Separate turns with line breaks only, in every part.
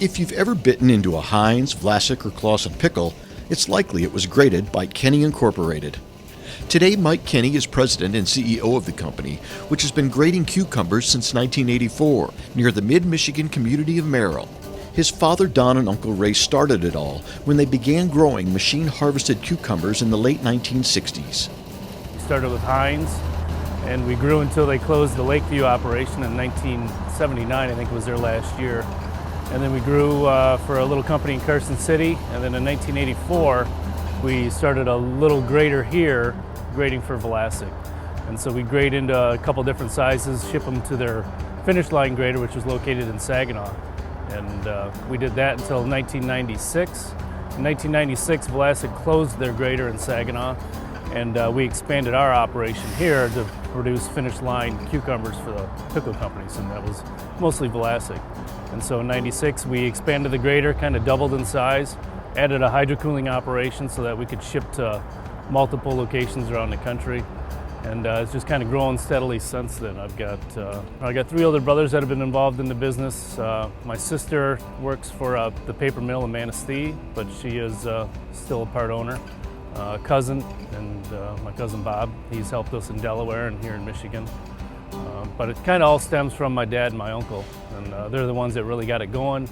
If you've ever bitten into a Heinz, Vlasic, or Clausen pickle, it's likely it was grated by Kenny Incorporated. Today, Mike Kenny is president and CEO of the company, which has been grading cucumbers since 1984 near the mid-Michigan community of Merrill. His father Don and Uncle Ray started it all when they began growing machine-harvested cucumbers in the late 1960s.
We started with Heinz, and we grew until they closed the Lakeview operation in 1979, I think it was their last year. And then we grew for a little company in Carson City, and then in 1984 we started a little grader here, grading for Vlasic. And so we grade into a couple different sizes, ship them to their finish line grader, which was located in Saginaw. And we did that until 1996. In 1996, Vlasic closed their grader in Saginaw, and we expanded our operation here to produce finish line cucumbers for the pickle companies, and that was mostly Vlasic. And so in 96, we expanded the grader, kind of doubled in size, added a hydrocooling operation so that we could ship to multiple locations around the country. And it's just kind of grown steadily since then. I got three older brothers that have been involved in the business. My sister works for the paper mill in Manistee, but she is still a part owner. Cousin, and my cousin Bob, he's helped us in Delaware and here in Michigan. But it kind of all stems from my dad and my uncle, and they're the ones that really got it going.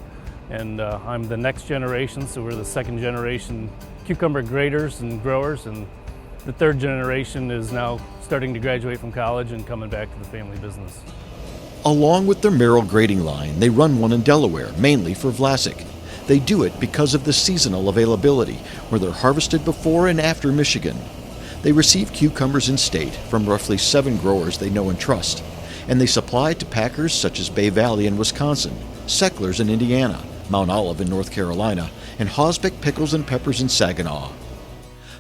And I'm the next generation, so we're the second generation cucumber graders and growers, and the third generation is now starting to graduate from college and coming back to the family business.
Along with their Merrill grading line, they run one in Delaware, mainly for Vlasic. They do it because of the seasonal availability, where they're harvested before and after Michigan. They receive cucumbers in state from roughly 7 growers they know and trust, and they supply to packers such as Bay Valley in Wisconsin, Secklers in Indiana, Mount Olive in North Carolina, and Hosbeck Pickles and Peppers in Saginaw.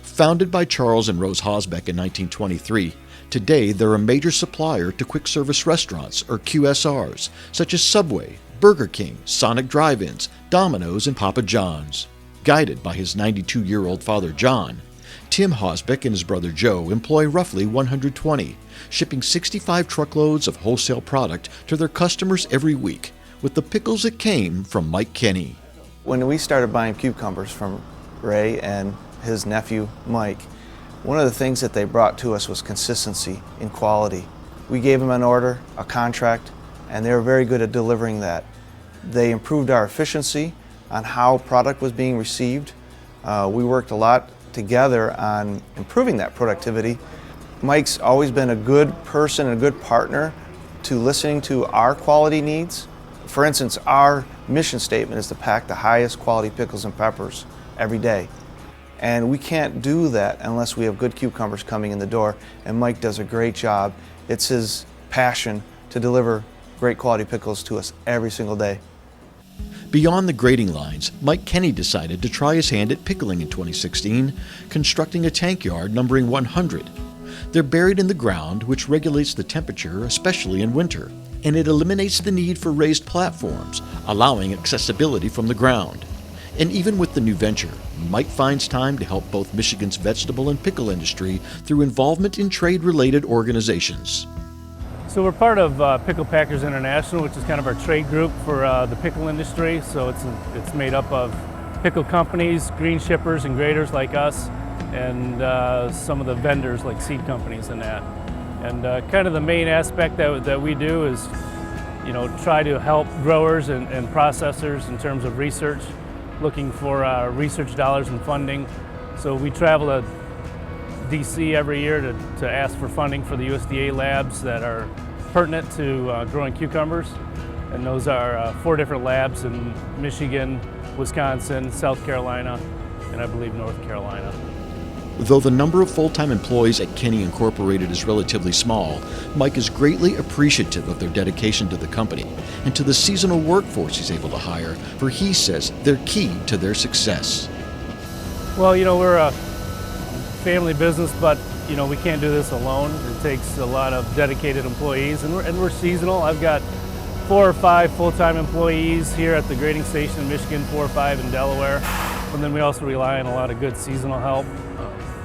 Founded by Charles and Rose Hosbeck in 1923, today they're a major supplier to quick service restaurants, or QSRs, such as Subway, Burger King, Sonic Drive-Ins, Domino's, and Papa John's. Guided by his 92-year-old father John, Tim Hosbeck and his brother Joe employ roughly 120, shipping 65 truckloads of wholesale product to their customers every week, with the pickles that came from Mike Kenny.
When we started buying cucumbers from Ray and his nephew Mike, one of the things that they brought to us was consistency in quality. We gave them an order, a contract, and they were very good at delivering that. They improved our efficiency on how product was being received. We worked a lot together on improving that productivity. Mike's always been a good person and a good partner to listening to our quality needs. For instance, our mission statement is to pack the highest quality pickles and peppers every day. And we can't do that unless we have good cucumbers coming in the door, and Mike does a great job. It's his passion to deliver great quality pickles to us every single day.
Beyond the grading lines, Mike Kenny decided to try his hand at pickling in 2016, constructing a tank yard numbering 100. They're buried in the ground, which regulates the temperature, especially in winter, and it eliminates the need for raised platforms, allowing accessibility from the ground. And even with the new venture, Mike finds time to help both Michigan's vegetable and pickle industry through involvement in trade-related organizations.
So we're part of Pickle Packers International, which is kind of our trade group for the pickle industry. So it's made up of pickle companies, green shippers and graders like us, and some of the vendors like seed companies and that. And kind of the main aspect that we do is, try to help growers and processors in terms of research, looking for research dollars and funding. So we travel to DC every year to ask for funding for the USDA labs that are pertinent to growing cucumbers. And those are 4 different labs in Michigan, Wisconsin, South Carolina, and I believe North Carolina.
Though the number of full-time employees at Kenny Incorporated is relatively small, Mike is greatly appreciative of their dedication to the company and to the seasonal workforce he's able to hire, for he says they're key to their success.
Well, we're a family business, but we can't do this alone. It takes a lot of dedicated employees, and we're seasonal. I've got 4 or 5 full-time employees here at the grading station in Michigan, 4 or 5 in Delaware, and then we also rely on a lot of good seasonal help.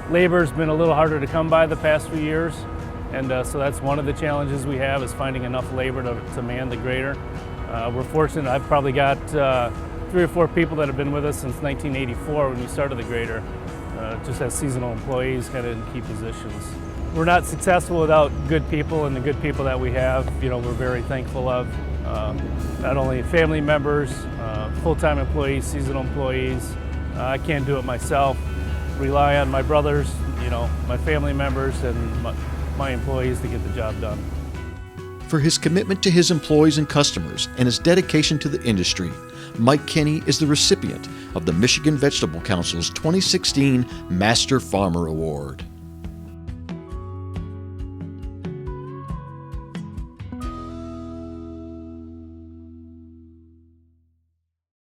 Labor's been a little harder to come by the past few years, and so that's one of the challenges we have, is finding enough labor to man the grader. We're fortunate. I've probably got 3 or 4 people that have been with us since 1984 when we started the grader, just as seasonal employees, kind of in key positions. We're not successful without good people, and the good people that we have, we're very thankful of. Not only family members, full-time employees, seasonal employees. I can't do it myself. Rely on my brothers, my family members, and my employees to get the job done.
For his commitment to his employees and customers and his dedication to the industry, Mike Kinney is the recipient of the Michigan Vegetable Council's 2016 Master Farmer Award.